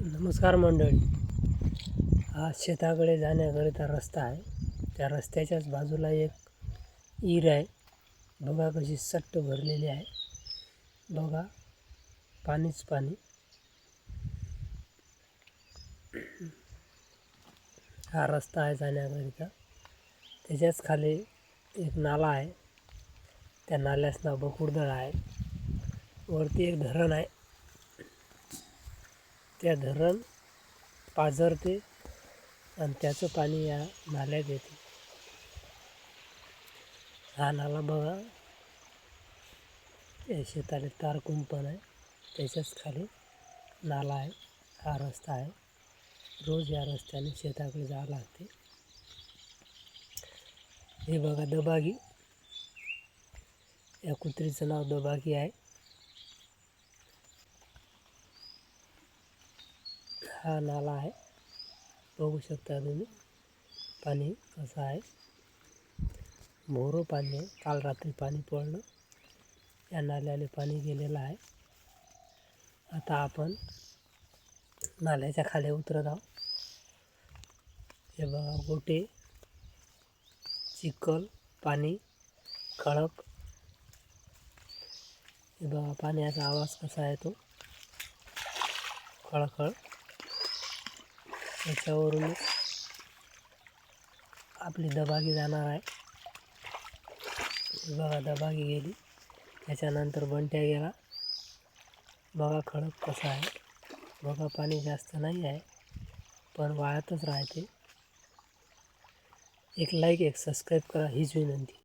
नमस्कार मंडळी. हा शेताकडे जाण्याकरिता रस्ता आहे. त्या रस्त्याच्याच बाजूला एक विहीर आहे. बघा कशी सट्ट भरलेली आहे. बघा पाणीच पाणी. हा रस्ता आहे जाण्याकरिता. त्याच्याच खाली एक नाला आहे. त्या नाल्याचं नाव बकुळदळ आहे. वरती एक धरण आहे. त्या धरण पाझरते आणि त्याचं पाणी या नाल्यात येते. हा नाला बघा, या शेताला तार कुंपण आहे. त्याच्याच खाली नाला आहे. हा रस्ता आहे. रोज या रस्त्याने शेताकडे जावं लागते. हे बघा दबागी. या कुत्रीचं नाव दबागी आहे. हा नाला आहे. बघू शकता तुम्ही पाणी कसं आहे. मोहरं पाणी आहे. काल रात्री पाणी पडलं. या नाल्याने पाणी गेलेलं आहे. आता आपण नाल्याच्या खाली उतरत आहोत. हे बघा गोटे, चिखल, पाणी, खडक. हे बघा पाण्याचा आवाज कसा आहे तो, खळखळ. त्याच्यावरून आपली दबागी जाणार आहे. बघा दबागी गेली. त्याच्यानंतर बंट्या गेला. बघा खडक कसा आहे. बघा पाणी जास्त नाही आहे, पण वाळतच राहते. एक लाईक, एक सबस्क्राईब करा हीच विनंती.